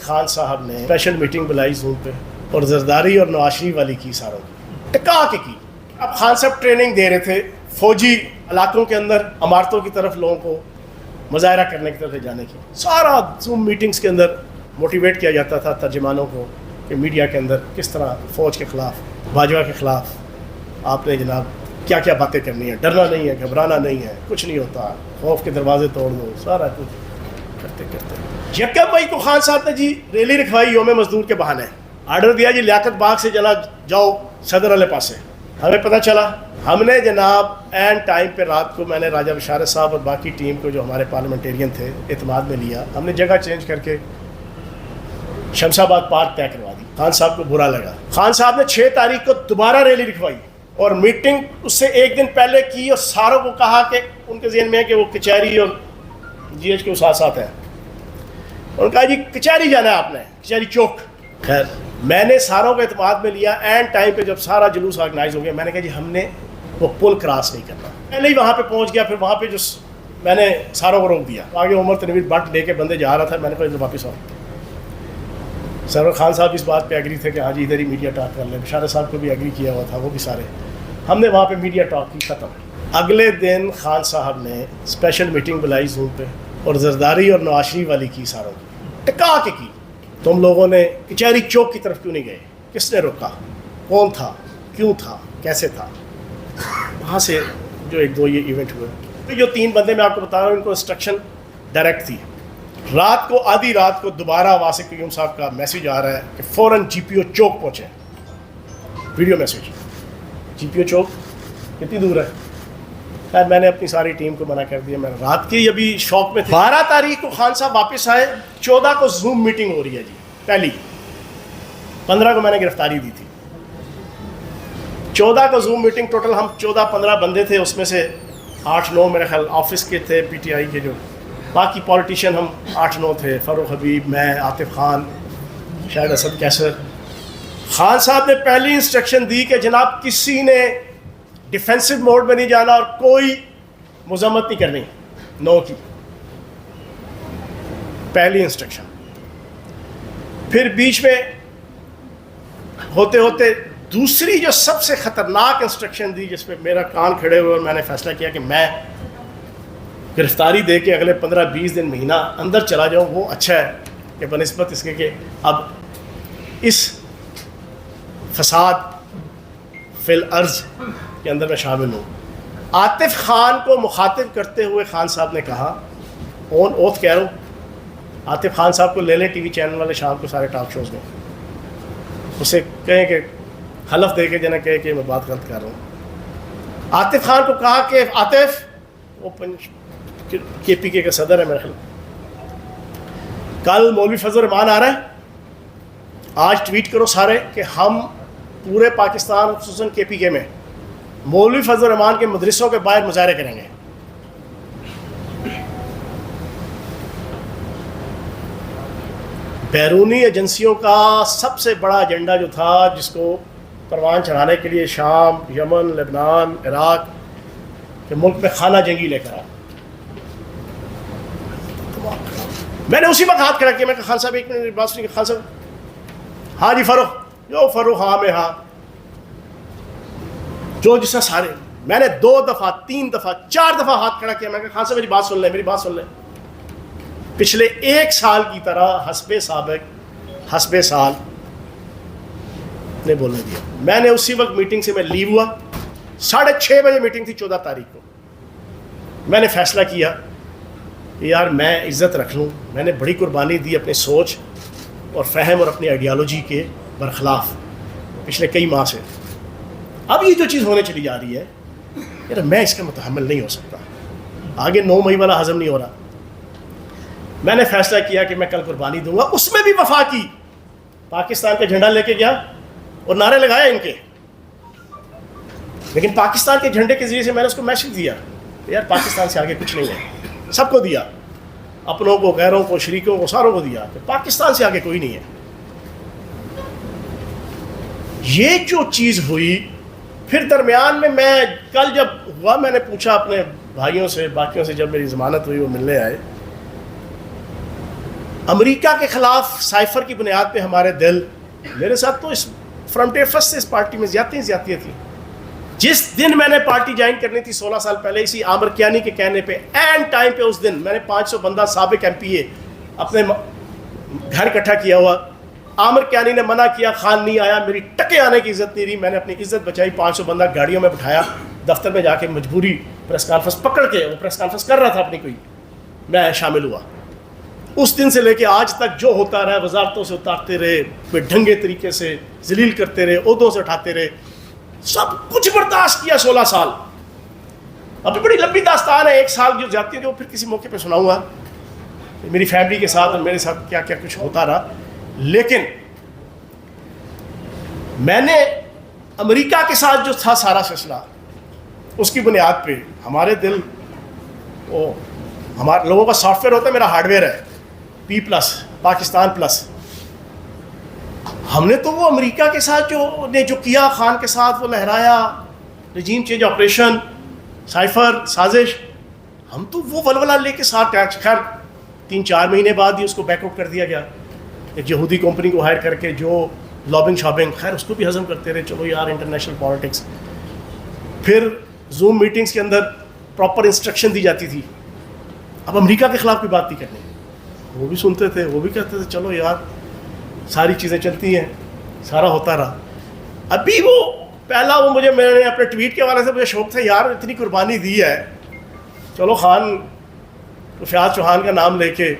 खान साहब ने special meeting बुलाई जूम पे और जरदारी और नवाज शरीफ वाली की सारों की टिका के की। अब खान साहब ट्रेनिंग दे रहे थे फौजी इलाकों के अंदर इमारतों की तरफ लोगों को मुजाहरा करने की तरफ ले जाने की। सारा जूम मीटिंग्स के अंदर मोटिवेट किया जाता था तर्जमानों को कि मीडिया के अंदर किस तरह फ़ौज के ख़िलाफ़ भाजपा के ख़िलाफ़ आपने जनाब क्या क्या बातें करनी है, डरना नहीं है, घबराना नहीं है, कुछ नहीं होता, खौफ के दरवाजे तोड़ दो, सारा कुछ करते करते यकम मई को खान साहब ने जी रैली रखवाई योम मजदूर के बहाने। आर्डर दिया जी लियाकत बाग से जला जाओ सदर वाले पास से। हमें पता चला, हमने जनाब एंड टाइम पे रात को मैंने राजा बशारत साहब और बाकी टीम को जो हमारे पार्लियामेंटेरियन थे एतमाद में लिया। हमने जगह चेंज करके शमशाबाद पार्क तय करवा दी। खान साहब को बुरा लगा। खान साहब ने 6 तारीख को दोबारा रैली रखवाई और मीटिंग उससे एक दिन पहले की और सारों को कहा कि उनके ज़हन में है कि वो कचहरी और जीएच के साथ साथ है। उन्होंने कहा जी कचहरी जाना है आपने, कचहरी चौक। खैर मैंने सारों को एतमाद में लिया। एंड टाइम पे जब सारा जुलूस ऑर्गेनाइज हो गया, मैंने कहा जी हमने वो पुल क्रॉस नहीं करना। पहले ही वहाँ पे पहुँच गया। फिर वहाँ पे जो मैंने सारों को रोक दिया। आगे उमर तनवीर बट लेके बंदे जा रहा था। मैंने कहा इधर वापस आओ। सरवर खान साहब इस बात पे एग्री थे कि हाँ जी इधर ही मीडिया टॉक कर लें। बशारत साहब को भी एग्री किया हुआ था, वो भी सारे। हमने वहाँ पे मीडिया टॉक की, ख़त्म। अगले दिन खान साहब ने स्पेशल मीटिंग बुलाई जूम पे और जरदारी और नवाज शरीफ वाली की सारों की टिका के की। तुम लोगों ने कचहरी चौक की तरफ क्यों नहीं गए? किसने रोका? कौन था? क्यों था? कैसे था? वहाँ से जो एक दो ये इवेंट हुए। तो जो 3 बंदे मैं आपको बता रहा हूँ, इनको इंस्ट्रक्शन डायरेक्ट थी। रात को आधी रात को दोबारा वासिक क़य्यूम साहब का मैसेज आ रहा है कि फ़ौरन जीपीओ चौक पहुँचे। वीडियो मैसेज, जीपीओ चौक कितनी दूर है? खैर मैंने अपनी सारी टीम को मना कर दिया। मैं रात के अभी शौक में थे। 12 तारीख को खान साहब वापस आए। 14 को जूम मीटिंग हो रही है जी पहली। 15 को मैंने गिरफ्तारी दी थी। 14 को जूम मीटिंग। टोटल हम 14-15 बंदे थे। उसमें से 8-9 मेरे ख्याल ऑफिस के थे, पीटीआई के। जो बाकी पॉलिटिशियन हम 8-9 थे। फ़ारूक हबीब, मैं, आतिफ खान, शायद असद कैसर। खान साहब ने पहली इंस्ट्रक्शन दी कि जनाब किसी ने डिफेंसिव मोड में नहीं जाना और कोई मजम्मत नहीं करनी, नो की। पहली इंस्ट्रक्शन। फिर बीच में होते होते दूसरी जो सबसे ख़तरनाक इंस्ट्रक्शन दी, जिस पे मेरा कान खड़े हुए और मैंने फैसला किया कि मैं गिरफ्तारी दे के अगले 15-20 दिन महीना अंदर चला जाऊँ, वो अच्छा है कि बनिस्बत इसके कि अब इस फसाद फिल अर्ज़ के अंदर मैं शामिल हूँ। आतिफ खान को मुखातिब करते हुए खान साहब ने कहा, ऑन ओथ कह रहा हूँ, आतिफ खान साहब को ले लें टीवी चैनल वाले शाम को सारे टॉक शोज़ में, उसे कहें कि हलफ दे के जना कहे कि मैं बात गलत कर रहा हूँ। आतिफ खान को कहा कि आतिफ, वो KPK का सदर है मेरे ख्याल, कल मौलवी फजल रहमान आ रहा है, आज ट्वीट करो सारे कि हम पूरे पाकिस्तान खुसूसन KPK में मौलवी फजल रहमान के मदरसों के बाहर मुजाहरे करेंगे। बैरूनी एजेंसियों का सबसे बड़ा एजेंडा जो था, जिसको परवान चढ़ाने के लिए शाम, यमन, लेबनान, इराक के मुल्क में खाना जंगी लेकर आया। मैंने उसी वक्त हाथ खड़ा किया। मैं खान साहब एक मिनट बात सुनिए। खान साहब, हाँ जी फ़ारूक, जो फ़ारूक, हाँ मैं, हाँ जो जिसका सारे। मैंने 2 दफ़ा 3 दफ़ा 4 दफ़ा हाथ खड़ा किया। मैं कहा खान साहब मेरी बात सुन लें, मेरी बात सुन लें। पिछले 1 साल की तरह हस्बे साबिक, हस्बे साल ने बोलने दिया। मैंने उसी वक्त मीटिंग से मैं लीव हुआ। 6:30 बजे मीटिंग थी 14 तारीख को। मैंने फ़ैसला किया कि यार मैं इज़्ज़त रख लूँ। मैंने बड़ी कुर्बानी दी अपनी सोच और फ़हम और अपनी आइडियालॉजी के बरखिलाफ़ पिछले कई माह से। अब ये जो चीज़ होने चली जा रही है, यार मैं इसका मुतहम्मिल नहीं हो सकता। आगे 9 मई वाला हज़म नहीं हो रहा। मैंने फ़ैसला किया कि मैं कल कुर्बानी दूंगा। उसमें भी वफा की। पाकिस्तान का झंडा लेके गया और नारे लगाए इनके, लेकिन पाकिस्तान के झंडे के ज़रिए से मैंने उसको मैसेज दिया, यार पाकिस्तान से आगे कुछ नहीं है। सबको दिया, अपनों को, गैरों को, शरीकों को, सारों को दिया कि पाकिस्तान से आगे कोई नहीं है। ये जो चीज़ हुई, फिर दरमियान में मैं कल जब हुआ, मैंने पूछा अपने भाइयों से, बाकियों से, जब मेरी ज़मानत हुई वो मिलने आए, امریکہ کے خلاف سائفر کی بنیاد پہ ہمارے دل، میرے ساتھ تو اس فرام ڈے فرسٹ سے اس پارٹی میں زیادتیاں تھیں. جس دن میں نے پارٹی جوائن کرنی تھی 16 سال پہلے، اسی عامر کیانی کے کہنے پہ اینڈ ٹائم پہ اس دن میں نے 500 بندہ سابق ایم پی اے اپنے گھر اکٹھا کیا ہوا. عامر کیانی نے منع کیا، خان نہیں آیا، میری ٹکے آنے کی عزت نہیں رہی، میں نے اپنی عزت بچائی، 500 بندہ گاڑیوں میں بٹھایا، دفتر میں جا کے مجبوری پریس کانفرنس پکڑ کے، وہ پریس کانفرنس کر رہا تھا اپنی کوئی، میں شامل ہوا. اس دن سے لے کے آج تک جو ہوتا رہا، وزارتوں سے اتارتے رہے، پھر ڈھنگے طریقے سے ذلیل کرتے رہے، عہدوں سے اٹھاتے رہے، سب کچھ برداشت کیا 16 سال. ابھی بڑی لمبی داستان ہے، 1 سال جو جاتی ہے جو پھر کسی موقع پہ سناؤں گا میری فیملی کے ساتھ اور میرے ساتھ کیا کیا کچھ ہوتا رہا. لیکن میں نے امریکہ کے ساتھ جو تھا سارا سلسلہ، اس کی بنیاد پہ ہمارے دل، وہ ہمارے لوگوں کا سافٹ ویئر ہوتا ہے، میرا ہارڈ ویئر ہے P+، پاکستان پلس. ہم نے تو وہ امریکہ کے ساتھ جو کیا، خان کے ساتھ وہ لہرایا، رجیم چینج آپریشن، سائفر سازش، ہم تو وہ ولولہ لے کے ساتھ. خیر 3-4 مہینے بعد ہی اس کو بیک آؤٹ کر دیا گیا، ایک یہودی کمپنی کو ہائر کر کے جو لابنگ شاپنگ، خیر اس کو بھی ہضم کرتے رہے، چلو یار انٹرنیشنل پالیٹکس. پھر زوم میٹنگز کے اندر پراپر انسٹرکشن دی جاتی تھی، اب امریکہ کے خلاف کوئی بات نہیں کرنی، وہ بھی سنتے تھے، وہ بھی کہتے تھے چلو یار ساری چیزیں چلتی ہیں، سارا ہوتا رہا. ابھی وہ پہلا وہ میں نے اپنے ٹویٹ کے حوالے سے مجھے شوق تھا یار اتنی قربانی دی ہے، چلو خان فیاض چوہان کا نام لے کے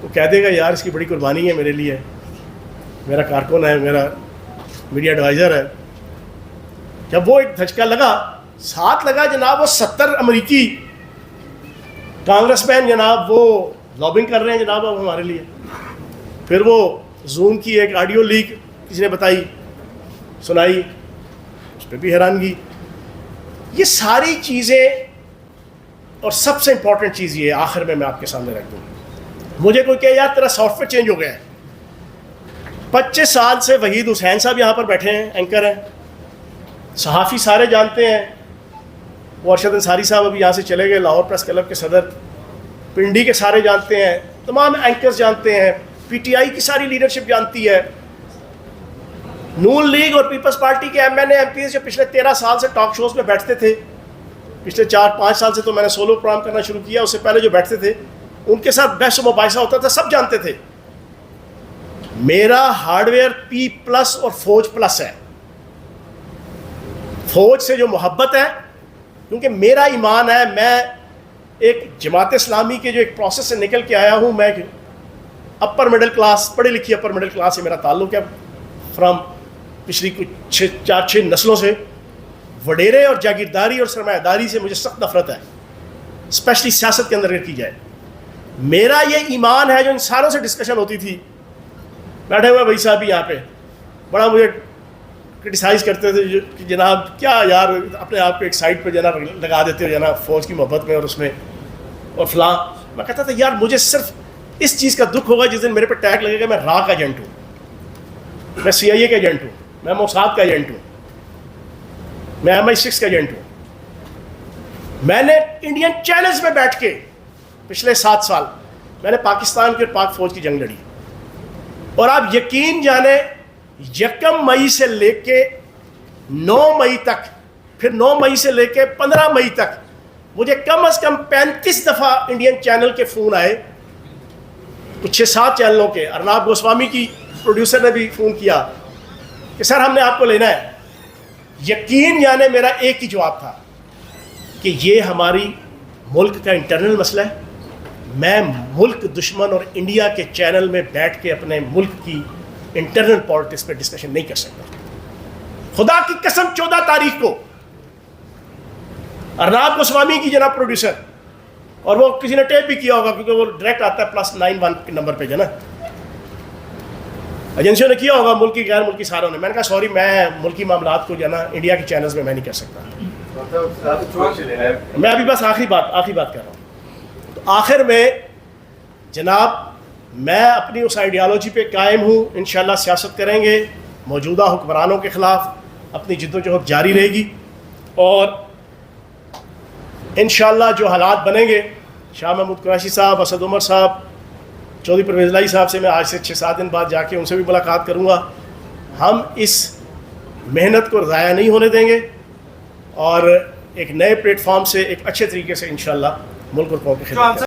وہ کہہ دے گا یار اس کی بڑی قربانی ہے میرے لیے، میرا کارکن ہے، میرا میڈیا ایڈوائزر ہے. جب وہ ایک دھچکا لگا، ساتھ لگا جناب وہ 70 امریکی کانگریس مین جناب وہ لابنگ کر رہے ہیں جناب اب ہمارے لیے. پھر وہ زوم کی ایک آڈیو لیک کسی نے بتائی، سنائی، اس پہ بھی حیرانگی. یہ ساری چیزیں، اور سب سے امپورٹنٹ چیز یہ آخر میں آپ کے سامنے رکھ دوں، مجھے کوئی کہ یار تیرا سافٹ ویئر چینج ہو گیا ہے. 25 سال سے وحید حسین صاحب یہاں پر بیٹھے ہیں، اینکر ہیں، صحافی سارے جانتے ہیں. وہ ارشد انصاری صاحب ابھی یہاں سے چلے گئے، لاہور پریس کلب کے صدر، پنڈی کے سارے جانتے ہیں، تمام اینکرز جانتے ہیں، پی ٹی آئی کی ساری لیڈرشپ جانتی ہے، نون لیگ اور پیپلز پارٹی کے M N A MPs جو پچھلے 13 سال سے ٹاک شوز میں بیٹھتے تھے، پچھلے 4-5 سال سے تو میں نے سولو پروگرام کرنا شروع کیا، اس سے پہلے جو بیٹھتے تھے ان کے ساتھ بحث و مباحثہ ہوتا تھا، سب جانتے تھے. میرا ہارڈ ویئر P+ اور فوج پلس ہے. فوج سے جو محبت ہے، کیونکہ میرا ایمان ہے، میں ایک جماعت اسلامی کے جو ایک پروسیس سے نکل کے آیا ہوں، میں اپر مڈل کلاس، پڑھی لکھی اپر مڈل کلاس سے میرا تعلق ہے، فرام پچھلی کچھ 4-6 نسلوں سے. وڈیرے اور جاگیرداری اور سرمایہ داری سے مجھے سخت نفرت ہے، اسپیشلی سیاست کے اندر اگر کی جائے. میرا یہ ایمان ہے، جو ان ساروں سے ڈسکشن ہوتی تھی، بیٹھے ہوئے بھائی صاحب یہاں پہ بڑا مجھے کرٹیسائز کرتے تھے کہ جناب کیا یار اپنے آپ کو ایک سائڈ پہ جناب لگا دیتے ہو جناب فوج کی محبت میں اور اس میں اور فلاں. میں کہتا تھا یار مجھے صرف اس چیز کا دکھ ہوگا جس دن میرے پہ ٹیگ لگے گا میں را کا ایجنٹ ہوں، میں CIA کا ایجنٹ ہوں، میں موساد کا ایجنٹ ہوں، میں MI6 کا ایجنٹ ہوں. میں نے انڈین چینلز میں بیٹھ کے پچھلے 7 سال میں نے پاکستان کی اور پاک فوج کی جنگ لڑی، اور آپ یقین جانیں 1 مئی سے لے کے 9 مئی تک، پھر 9 مئی سے لے کے 15 مئی تک مجھے کم از کم 35 دفعہ انڈین چینل کے فون آئے، کچھ 6-7 چینلوں کے. ارناب گوسوامی کی پروڈیوسر نے بھی فون کیا کہ سر ہم نے آپ کو لینا ہے. یقین جانے میرا ایک ہی جواب تھا کہ یہ ہماری ملک کا انٹرنل مسئلہ ہے، میں ملک دشمن اور انڈیا کے چینل میں بیٹھ کے اپنے ملک کی انٹرنل پالیٹکس پہ ڈسکشن نہیں کر سکتا. خدا کی قسم 14 تاریخ کو ارناب گوسوامی کی جناب پروڈیوسر، اور وہ کسی نے ٹیپ بھی کیا ہوگا کیونکہ وہ ڈائریکٹ آتا ہے +91 کے نمبر پہ جو نا، ایجنسیوں نے کیا ہوگا، ملکی غیر ملکی ساروں نے. میں نے کہا سوری میں ملکی معاملات کو جو ہے نا انڈیا کے چینلز میں نہیں کر سکتا. میں ابھی بس آخری بات کر رہا ہوں. تو آخر میں جناب میں اپنی اس آئیڈیالوجی پہ قائم ہوں، انشاءاللہ سیاست کریں گے، موجودہ حکمرانوں کے خلاف اپنی جد و جہد جاری رہے گی، اور انشاءاللہ جو حالات بنیں گے، شاہ محمود قریشی صاحب، اسد عمر صاحب، चौधरी परवेज़ इलाही साहब से मैं आज से 6-7 दिन बाद जाके उनसे भी मुलाकात करूँगा। हम इस मेहनत को ज़ाया नहीं होने देंगे और एक नए प्लेटफॉर्म से एक अच्छे तरीके से इंशाअल्लाह मुल्क और कौम की खिदमत करेंगे।